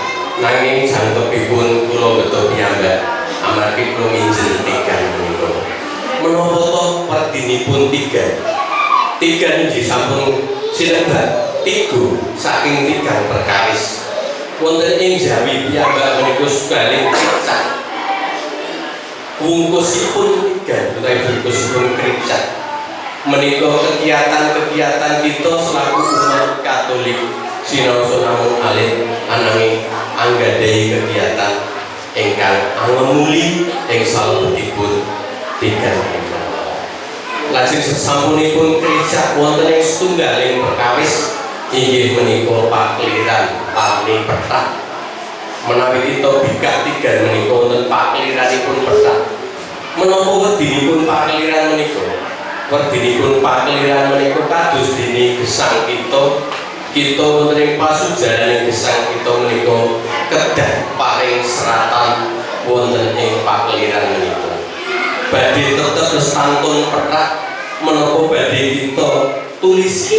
nanging jangkepipun kula beto piyambak amargi kula nginjen tigan menika. Menapa to perdinipun tigan? Tigan inggih sampun sinebat 3 saking tigan perkawis. Wonten ing Jawi piyambak menika sugaling kricak. Wungkusipun tigan utawi bungkusipun kricak. Menika kegiatan-kegiatan kita selaku umat Katolik sinaosa namun alit ananging anggadhahi kegiatan ingkang angemuli ing salebetipun tigang ingkang. Lajeng sesampunipun kricak wonten ing setunggaling perkawis inggih menika pakliran Tani Pethak. Menawi kita bikak tigan menika wonten pakliranipun Pethak. Menapa wedinipun pakliran menika? Wedinipun pakliran menika kados dene gesang kita wonten ing pasujaraning gesang kita menika kedah paring seratan wonten ing pakliran menika. Badhe tetep lestantun Pethak menapa badhe kita tulis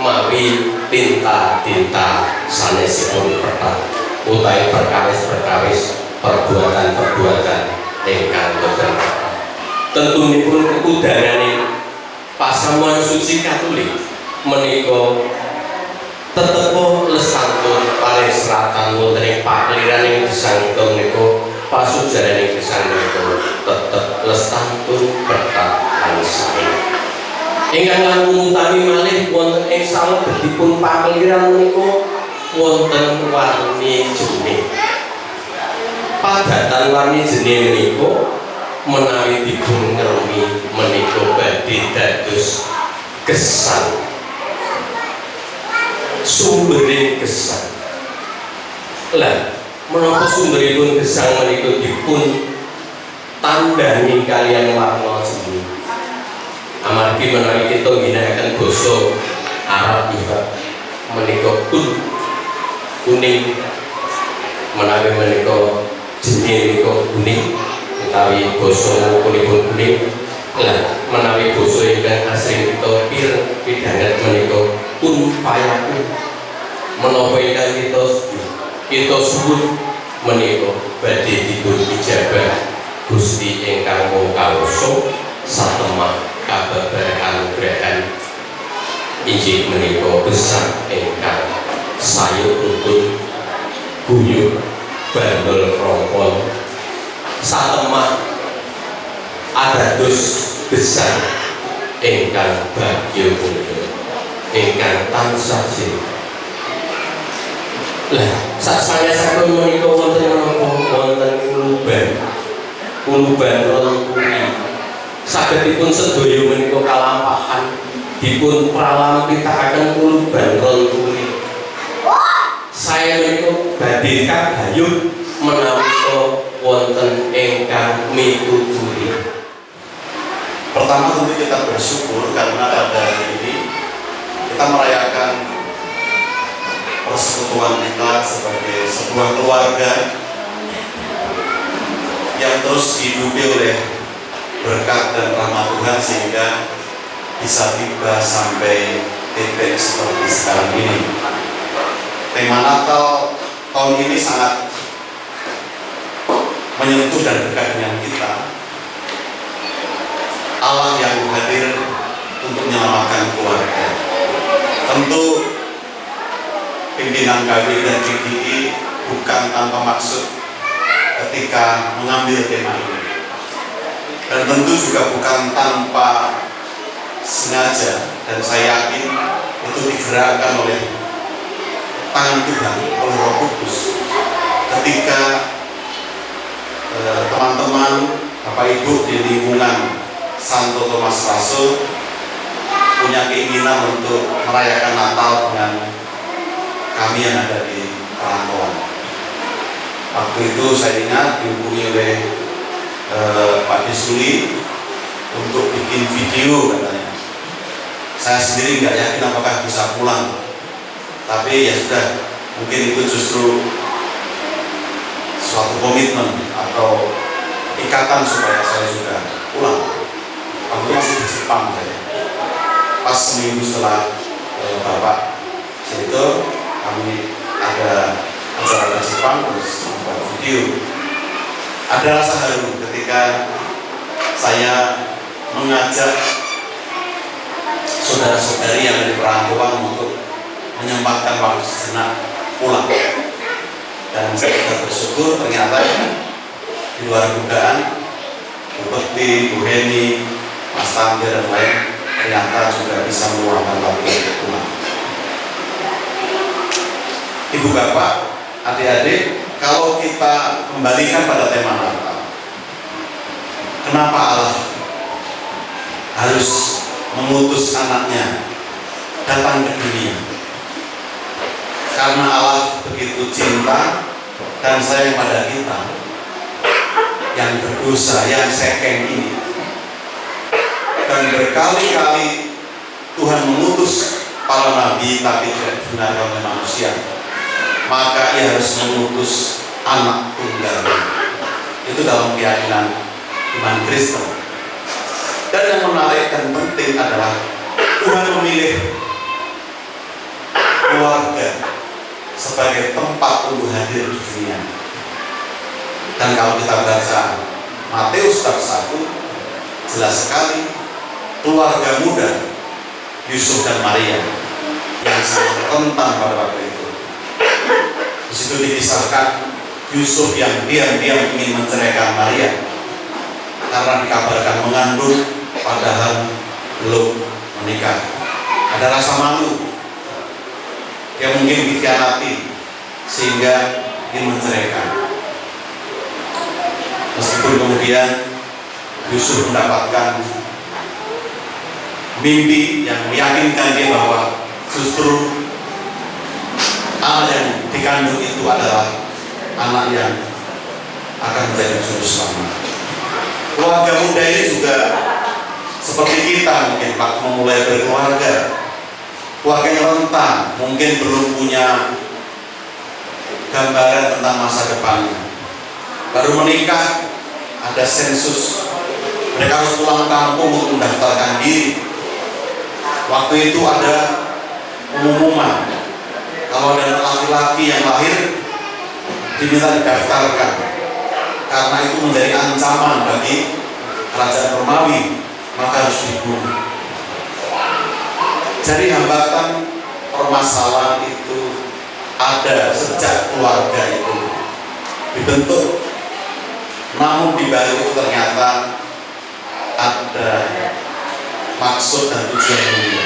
mawi tinta-tinta sanesipun Pethak utawi perkawis-perkawis perbuatan-perbuatan ingkang boten Pethak. Tentunipun kekudangane pasamuan suci Katolik menika tetepo lestantun paring seratan wonten ing pakliran ing gesang kita menika pasujaraning gesang menika tetep lestantun Pethak ansih. Ingkang langkung utami malih wonten ing salebetipun pakliran menika wonten warni jenih. Padatan warni jenih menika menawi dipun ngremi menika badhe dados gesang. Sumbering gesang. Lah, menapa sumberipun gesang menika dipun tandhangi kaliyan warna jenih? Amargi menawi kita ngginakaken basa Arab juga menika kuning, menawi menika jenis menika kuning utawi basa kunipun kuning. Lah menawi basa ingkang asring kita pidanget menika kun payaku. Menapa ingkang kita suwun menika badhe dipun ijabah Gusti ingkang Maha Kuwasa satemah kababar anugrahan injil menika gesang ingkang sayuk rukun guyub bandel rompol satemah adados gesang ingkang bagya punika ingkang tansah sih. Lah sanesipun menika wonten menapa wonten kuluban rongkuri sagedipun sedaya menika kalampahan dipun pralampitaken kuluban rongkuri. Saya menika badhe kagayuh menawi wonten ingkang mituturi. Pertama tentu kita bersyukur karena pada hari ini kita merayakan persekutuan kita sebagai sebuah keluarga yang terus dihidupi oleh berkat dan rahmat Tuhan sehingga bisa tiba sampai titik seperti sekarang ini. Tema Natal tahun ini sangat menyentuh dan dekat dengan kita. Allah yang hadir untuk menyelamatkan keluarga. Tentu pimpinan KB dan PGI bukan tanpa maksud ketika mengambil tema ini. Dan tentu juga bukan tanpa sengaja, dan saya yakin itu digerakkan oleh tangan Tuhan, oleh Roh Kudus ketika teman-teman Bapak Ibu di lingkungan Santo Thomas Rasul punya keinginan untuk merayakan Natal dengan kami yang ada di perantauan. Waktu itu saya ingat dihubungi oleh Pak Desuli untuk bikin video katanya. Saya sendiri nggak yakin apakah bisa pulang, tapi ya sudah, mungkin itu justru suatu komitmen atau ikatan supaya saya sudah pulang. Waktu masih di Jepang saya, pas seminggu setelah Bapak cerita kami ada acara di Jepang terus membuat video. Ada rasa haru ketika saya mengajak saudara-saudari yang ada di perantauan untuk menyempatkan waktu sejenak pulang. Dan saya juga bersyukur ternyata di luar dugaan Bu Bekti, Bu Heni, Mas Tamir dan lain ternyata juga bisa meluangkan waktu untuk pulang. Ibu bapak, adik-adik, kalau kita kembalikan pada tema Natal, kenapa Allah harus mengutus anaknya datang ke dunia? Karena Allah begitu cinta dan sayang pada kita yang berdosa, yang sekeng ini. Dan berkali-kali Tuhan mengutus para nabi tapi tidak dibenarkan oleh manusia. Maka ia harus mengutus anak tunggal. Itu dalam keyakinan iman Kristen. Dan yang menarik dan penting adalah Tuhan memilih keluarga sebagai tempat untuk hadir di dunia. Dan kalau kita baca Matius bab 1, jelas sekali keluarga muda Yusuf dan Maria yang sangat rentan pada waktu itu. Di situ dikisahkan Yusuf yang diam-diam ingin menceraikan Maria karena dikabarkan mengandung padahal belum menikah. Ada rasa malu, dia mungkin dikhianati sehingga ingin menceraikan. Meskipun kemudian Yusuf mendapatkan mimpi yang meyakinkan dia bahwa justru anak yang dikandung itu adalah anak yang akan menjadi juru selamat. Keluarga muda ini juga seperti kita mungkin waktu memulai berkeluarga, keluarga yang rentan, mungkin belum punya gambaran tentang masa depannya. Baru menikah, ada sensus, mereka harus pulang kampung untuk mendaftarkan diri. Waktu itu ada pengumuman, kalau ada laki-laki yang lahir diminta didaftarkan, karena itu menjadi ancaman bagi kerajaan Romawi, maka harus dibunuh. Jadi hambatan permasalahan itu ada sejak keluarga itu dibentuk. Namun di balik itu ternyata ada maksud dan tujuan mulia.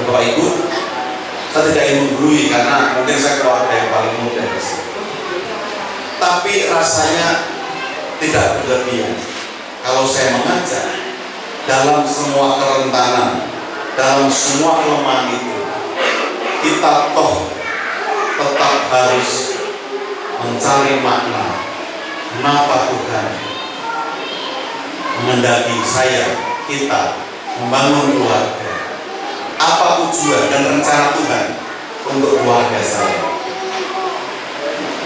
Bapak Ibu, saya tidak ingin menggurui karena mungkin saya keluarga yang paling muda di sini. Tapi rasanya tidak berlebihan kalau saya mengajak dalam semua kerentanan, dalam semua kelemahan itu, kita toh tetap harus mencari makna. Kenapa Tuhan menghendaki kita membangun keluarga? Apa tujuan dan rencana Tuhan untuk keluarga saya?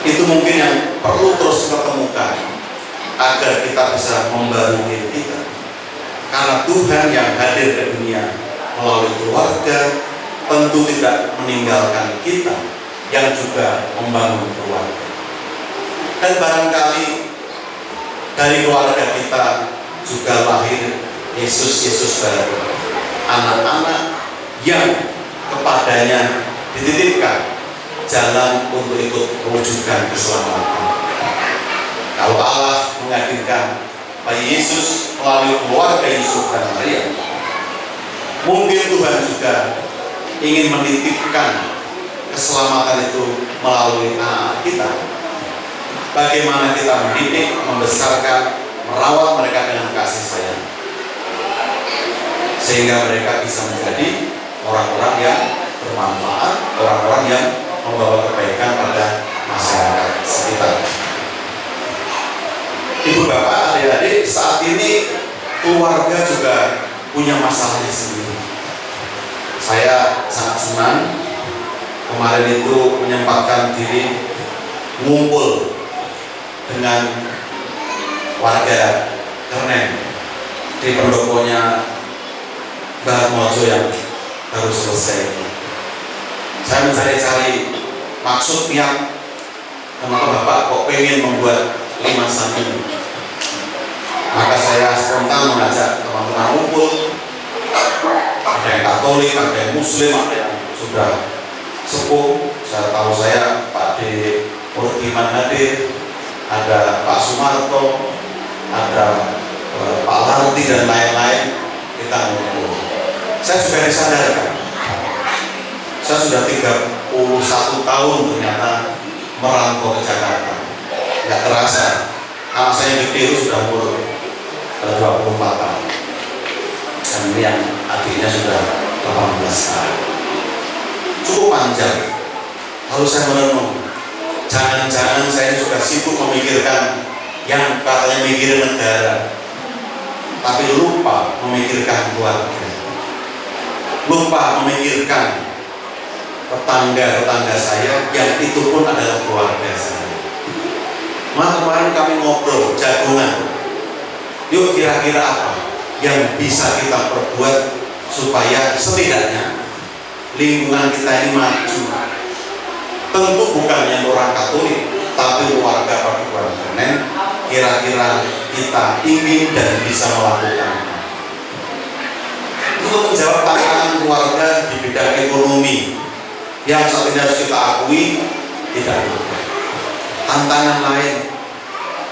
Itu mungkin yang perlu terus kita temukan agar kita bisa membangun diri kita. Karena Tuhan yang hadir ke dunia melalui keluarga tentu tidak meninggalkan kita yang juga membangun keluarga. Dan barangkali dari keluarga kita juga lahir Yesus baru, anak-anak yang kepadanya dititipkan jalan untuk ikut mewujudkan keselamatan. Kalau Allah menghadirkan bayi Yesus melalui keluarga Yusuf dan Maria, mungkin Tuhan juga ingin menitipkan keselamatan itu melalui anak kita. Bagaimana kita mendidik, membesarkan, merawat mereka dengan kasih sayang, sehingga mereka bisa menjadi orang-orang yang bermanfaat, orang-orang yang membawa kebaikan pada masyarakat sekitar. Ibu bapak, adik-adik, saat ini keluarga juga punya masalahnya sendiri. Saya sangat senang kemarin itu menyempatkan diri ngumpul dengan warga Kernen di pendoponya Mbah Mojo yang baru selesai. Saya mencari-cari maksud niat kenapa Bapak kok pengen membuat 5 samping. Maka saya spontan mengajak teman-teman ngumpul. Ada yang Katolik, ada yang Muslim, ada yang sudah sepuh. Saya tahu Pak D. Purkiman hadir, ada Pak Sumarto, ada Pak Larti dan lain-lain. Kita ngumpul. Saya juga disadarkan. Saya sudah 31 tahun ternyata merantau ke Jakarta. Nggak terasa, anak saya yang gede itu sudah umur 24 tahun. Dan ini yang adiknya sudah 18 tahun. Cukup panjang. Lalu saya merenung, jangan-jangan saya sudah sibuk memikirkan yang katanya mikirin negara, tapi lupa memikirkan keluarga, lupa memikirkan tetangga-tetangga saya yang itu pun adalah keluarga saya. Maka kemarin kami ngobrol jagungan, yuk kira-kira apa yang bisa kita perbuat supaya setidaknya lingkungan kita ini maju. Tentu bukan yang orang Katolik, tapi warga Padukuhan kira-kira kita ingin dan bisa melakukan. Untuk menjawab tantangan keluarga di bidang ekonomi yang saat ini harus kita akui tidak mudah. Tantangan lain,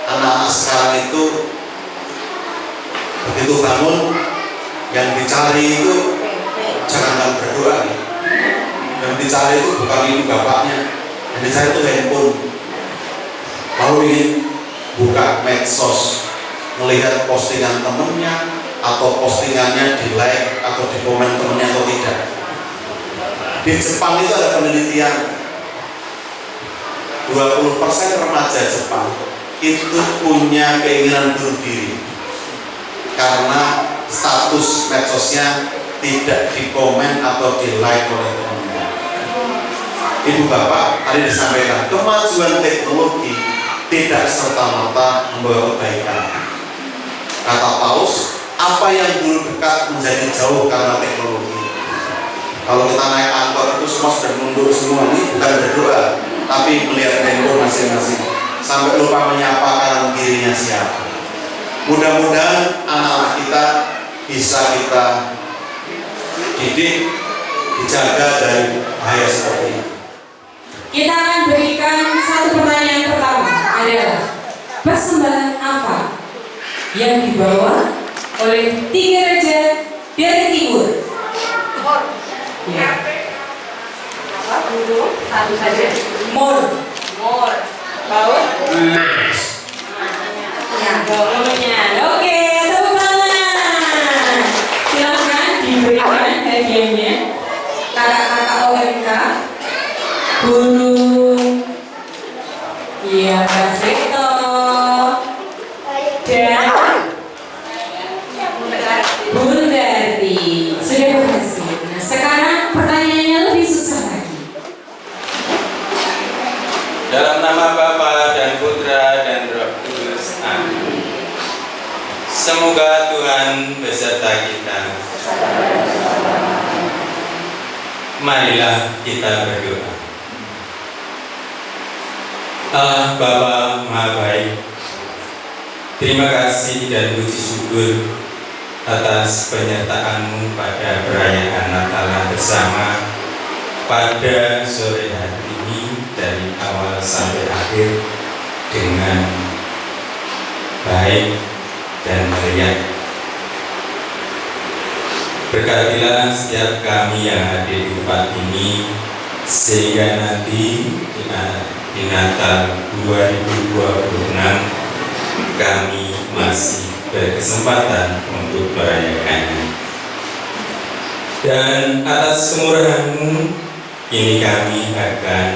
anak-anak sekarang itu begitu bangun, yang dicari itu jangan berdoa. Yang dicari itu bukan ibu bapaknya, yang dicari itu handphone. Lalu ingin buka medsos, melihat postingan temennya atau postingannya di like atau di komen temennya atau tidak. Di Jepang itu ada penelitian, 20% remaja Jepang itu punya keinginan bunuh diri karena status medsosnya tidak di komen atau di like oleh temannya. Ibu bapak, tadi disampaikan kemajuan teknologi tidak serta-merta membawa kebaikan. Kata Paulus, apa yang dulu dekat menjadi jauh karena teknologi. Kalau kita naik angkot itu semua sudah mundur semua, ini bukan berdoa, tapi melihat handphone masing-masing sampai lupa menyapa kanan kirinya siapa. Mudah-mudahan anak-anak kita bisa kita didik, dijaga dari bahaya seperti ini. Kita akan berikan satu pertanyaan pertama adalah persembahan apa yang dibawa oleh 3 raja dari timur? Ya. Apa dulu? Satu saja. Mor. Baut. Ya, baunya. Oke, tepuk tangan. Silakan diberikan hadiahnya. Kakak-kakak OMK. Gunung. Iya, Mas Rito. Dan Bundarti. Sudah berhasil. Nah, sekarang pertanyaannya lebih susah lagi. Dalam nama Bapa dan Putra dan Roh Kudus. Amin. Semoga Tuhan beserta kita. Marilah kita berdoa. Allah Bapa Maha Baik, terima kasih dan puji syukur atas penyertaan-Mu pada perayaan Natalan bersama pada sore hari ini dari awal sampai akhir dengan baik dan meriah. Berkatilah setiap kami yang ada di tempat ini sehingga nanti di Natal 2026 kami masih berkesempatan untuk merayakannya. Dan atas kemurahan-Mu ini kami akan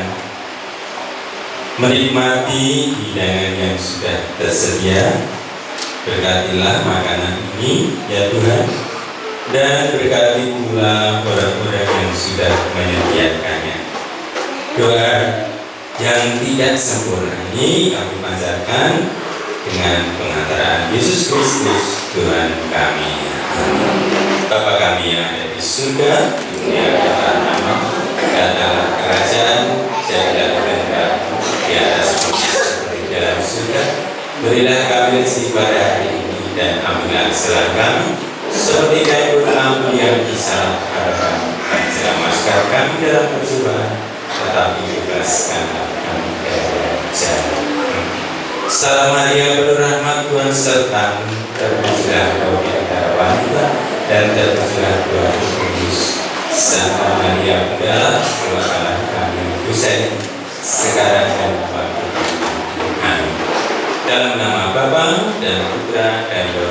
menikmati hidangan yang sudah tersedia. Berkatilah makanan ini ya Tuhan, dan berkati pula orang-orang yang sudah menyediakannya. Doa yang tidak sempurna ini kami panjatkan dengan pengantaraan Yesus Kristus Tuhan kami. Amin. Bapa kami yang ada di surga, dimuliakanlah nama-Mu, datanglah kerajaan, jadilah kehendak-Mu di atas bumi seperti di dalam surga. Berilah kami rezeki pada hari ini dan ampunilah kesalahan kami, seperti kami pun ampuni yang bersalah kepada kami. Dan jangan masukkan kami dalam percobaan, tetapi bebaskanlah kami dari jahat. Salam Maria, penuh rahmat, Tuhan serta-Mu, terpujilah Engkau di antara wanita, dan terpujilah Tuhan Yesus Kristus. Santa Maria, Bunda Allah, doakanlah kami yang berdosa ini, sekarang dan waktu. Amin. Dalam nama Bapa dan Putra dan Roh